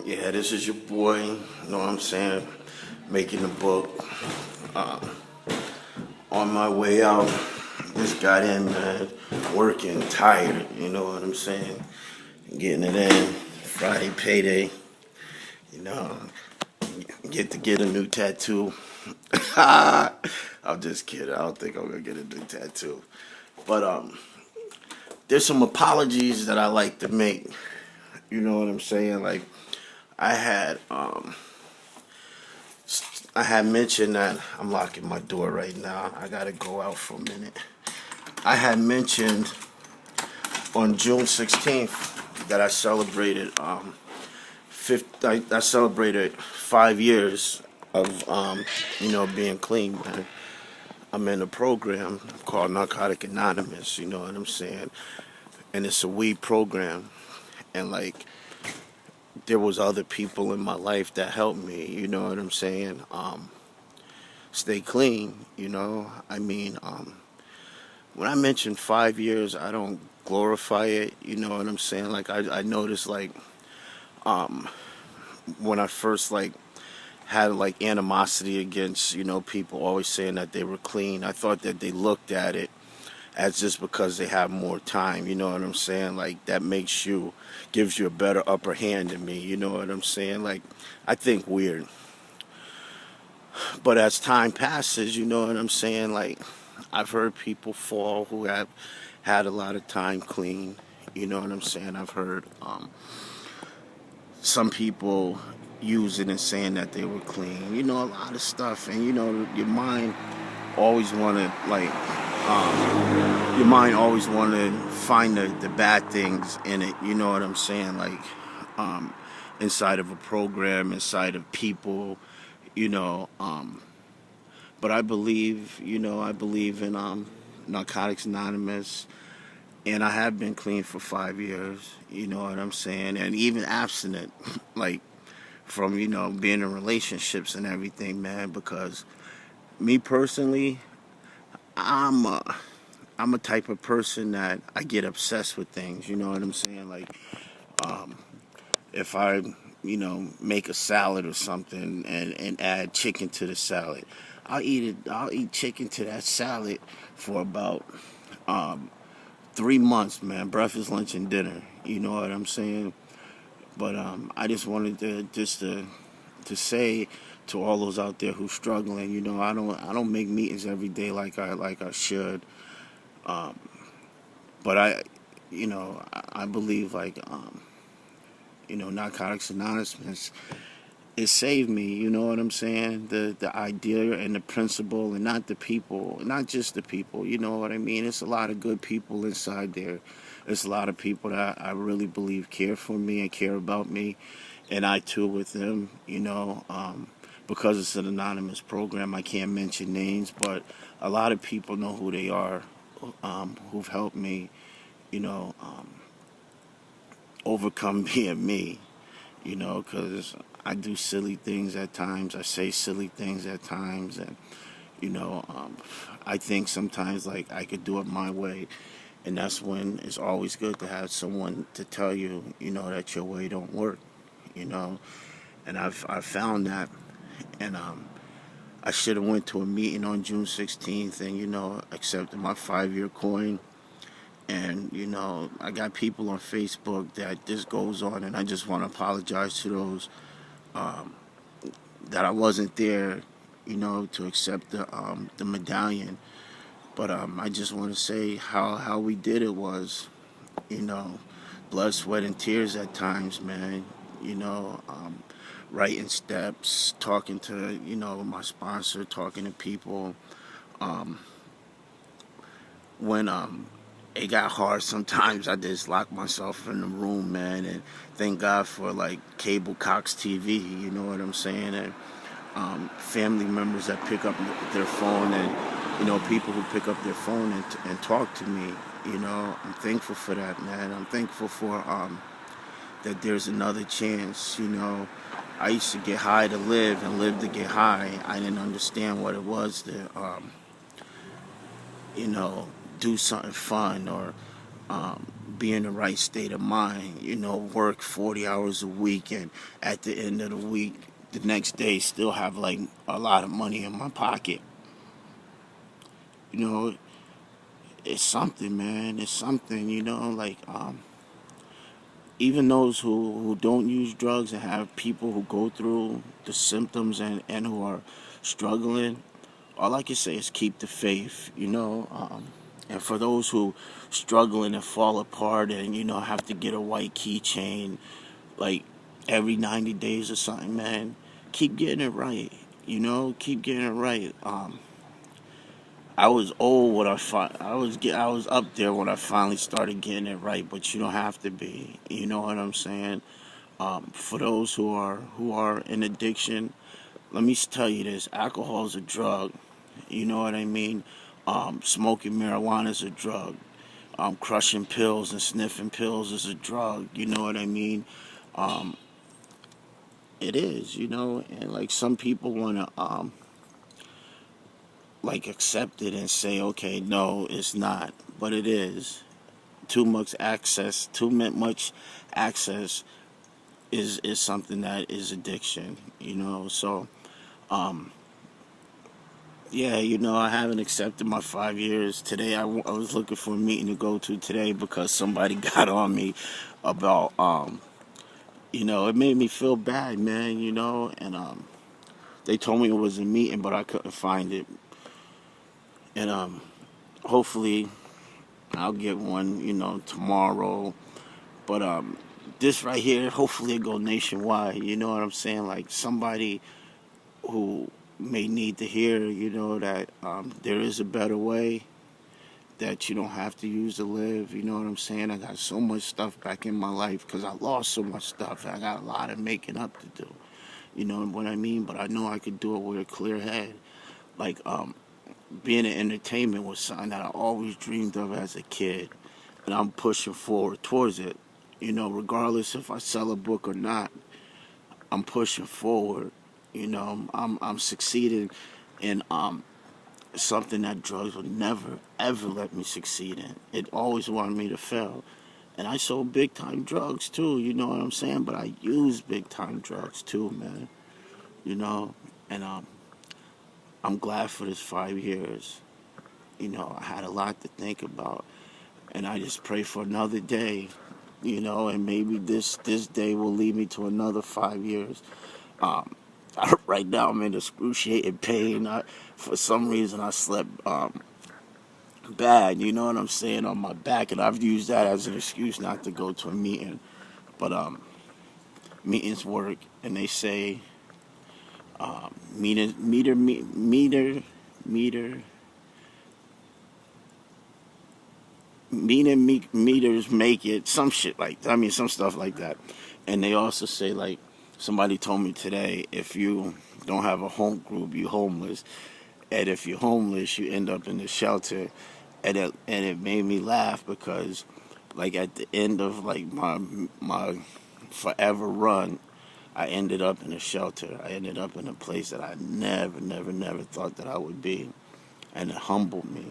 Yeah, this is your boy, you know what I'm saying, making the book. Uh, on my way out, just got in, man, working, tired, you know what I'm saying, getting it in. Friday payday, you know, get to get a new tattoo. I'm just kidding. I don't think I'm gonna get a new tattoo. But there's some apologies that I like to make. You know what I'm saying? Like I had um I had mentioned that I'm locking my door right now. I gotta go out for a minute. I had mentioned on June 16th that I celebrated I celebrated 5 years of being clean, man. I'm in a program called Narcotic Anonymous, you know what I'm saying? And it's a weed program. And like there was other people in my life that helped me, you know what I'm saying? Stay clean, you know. When I mention 5 years, I don't glorify it, you know what I'm saying? Like I noticed like um when I first like had like animosity against, people always saying that they were clean. I thought that they looked at it as just because they have more time, you know what I'm saying? Like that gives you a better upper hand than me, you know what I'm saying? Like I think weird. But as time passes, you know what I'm saying? Like I've heard people fall who have had a lot of time clean, you know what I'm saying? I've heard some people use it and saying that they were clean, you know, a lot of stuff. And you know, always want to your mind always want to find the bad things in it, you know what I'm saying? Like um, inside of a program, inside of people, you know. But I believe in Narcotics Anonymous, and I have been clean for 5 years, you know what I'm saying? And even abstinent, like from, being in relationships and everything, man, because me personally, I'm a, I'm a type of person that I get obsessed with things, you know what I'm saying? Like, um, if I, make a salad or something and add chicken to the salad, I'll eat chicken to that salad for about um, 3 months, man. Breakfast, lunch, and dinner. You know what I'm saying? But I just wanted to say to all those out there who's struggling, I don't make meetings every day like I should. Um, but I believe like Narcotics Anonymous, it saved me. You know what I'm saying? The idea and the principle, and not the people, not just the people. You know what I mean? It's a lot of good people inside there. There's a lot of people that I really believe care for me and care about me, and I too with them. Because it's an anonymous program, I can't mention names, but a lot of people know who they are, who've helped me. You know, overcome being me. Because I do silly things at times. I say silly things at times, and you know, um, I think sometimes like I could do it my way, and that's when it's always good to have someone to tell you, that your way don't work. You know, and I've found that, and I should have went to a meeting on June 16th, and accepted my 5 year coin. And I got people on Facebook that this goes on, and I just want to apologize to those um, that I wasn't there, to accept the medallion. But I just want to say how we did it was, you know, blood, sweat, and tears at times, man. You know, writing steps, talking to my sponsor, talking to people. Um, when it got hard, sometimes I just locked myself in the room, man. And thank God for like cable Cox TV. You know what I'm saying? And family members that pick up their phone, and people who pick up their phone and talk to me. I'm thankful for that, man. I'm thankful for that there's another chance. I used to get high to live and live to get high. I didn't understand what it was to you know do something fun, or be in the right state of mind, work 40 hours a week, and at the end of the week, the next day, still have like a lot of money in my pocket. You know, it's something, man. It's something, like, even those who don't use drugs and have people who go through the symptoms and who are struggling, all I can say is keep the faith, and for those who struggling and fall apart and, have to get a white keychain like every 90 days or something, man, keep getting it right, keep getting it right. I was old when I was up there when I finally started getting it right, but you don't have to be. You know what I'm saying? For those who are in addiction, let me tell you this: alcohol is a drug. You know what I mean? Smoking marijuana is a drug. Crushing pills and sniffing pills is a drug. You know what I mean? Um, it is. And like some people want to like accept it and say, okay, no, it's not, but it is. Too much access is something that is addiction. So um, yeah, I haven't accepted my 5 years. Today, I was looking for a meeting to go to today because somebody got on me about, it made me feel bad, man, and they told me it was a meeting, but I couldn't find it. And hopefully I'll get one, tomorrow. But this right here, hopefully it go nationwide. You know what I'm saying? Like somebody who may need to hear, that there is a better way, that you don't have to use to live. You know what I'm saying? I got so much stuff back in my life because I lost so much stuff. I got a lot of making up to do. You know what I mean? But I know I could do it with a clear head. Like being in entertainment was something that I always dreamed of as a kid, and I'm pushing forward towards it. Regardless if I sell a book or not, I'm pushing forward. I'm succeeding in something that drugs would never ever let me succeed in. It always wanted me to fail. And I sold big time drugs too, you know what I'm saying? But I used big time drugs too, man. You know, and I'm glad for this 5 years. I had a lot to think about, and I just pray for another day. And maybe this day will lead me to another 5 years. Um, right now I'm in excruciating pain. For some reason I slept bad. You know what I'm saying, on my back, and I've used that as an excuse not to go to a meeting. But meetings work, and they say meter meter meter meter meters make it, some shit like that. I mean, some stuff like that. And they also say, like, somebody told me today, if you don't have a home group, you homeless. And if you're homeless, you end up in the shelter. And it made me laugh because, like, at the end of like my forever run, I ended up in a shelter. I ended up in a place that I never thought that I would be, and it humbled me.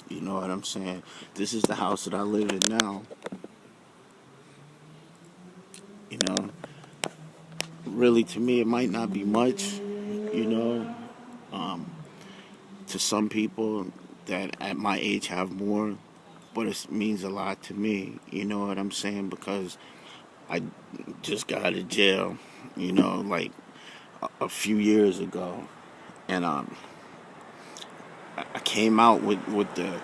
You know what I'm saying? This is the house that I live in now. You know, really, to me, it might not be much. You know, um, to some people that at my age have more, but it means a lot to me. You know what I'm saying? Because I just got out of jail. Like a few years ago, and I came out with the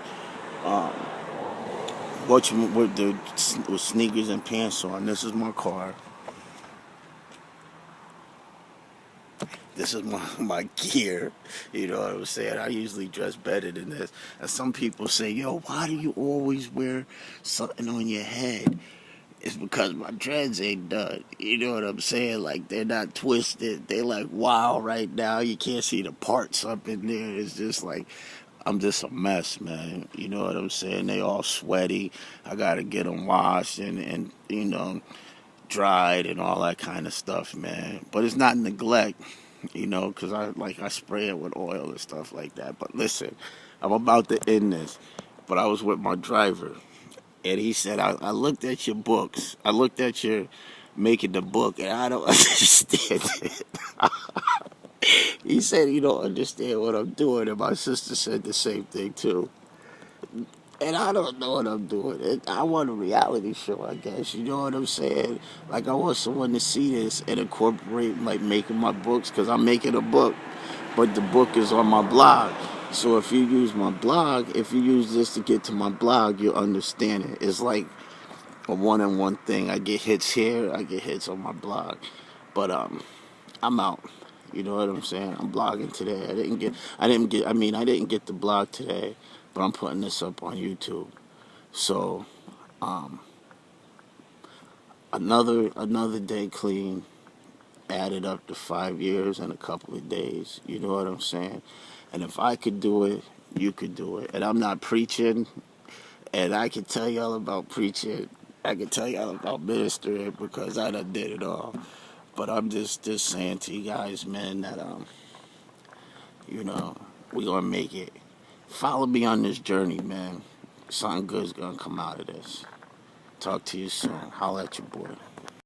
um, with sneakers and pants on. This is my car. This is my gear. You know what I'm saying? I usually dress better than this. And some people say, yo, why do you always wear something on your head? It's because my dreads ain't done. You know what I'm saying? Like, they're not twisted. They like, wow, right now. You can't see the parts up in there. It's just like, I'm just a mess, man. You know what I'm saying? They all sweaty. I got to get them washed and dried and all that kind of stuff, man. But it's not neglect, because I spray it with oil and stuff like that. But listen, I'm about to end this. But I was with my driver, And he said, I looked at your books. I looked at your making the book, and I don't understand it. He said, you don't understand what I'm doing. And my sister said the same thing, too. And I don't know what I'm doing. I want a reality show, I guess. You know what I'm saying? Like, I want someone to see this and incorporate, like, making my books, because I'm making a book, but the book is on my blog. So if you use my blog, if you use this to get to my blog, you'll understand it. It's like a one-on-one thing. I get hits here, I get hits on my blog. But I'm out. You know what I'm saying? I'm blogging today. I didn't get the blog today, but I'm putting this up on YouTube. So, another day clean added up to 5 years and a couple of days. You know what I'm saying? And if I could do it, you could do it. And I'm not preaching, and I can tell y'all about preaching. I can tell y'all about ministering because I done did it all. But I'm just saying to you guys, man, that you know, we gonna make it. Follow me on this journey, man. Something good's gonna come out of this. Talk to you soon. Holla at your boy.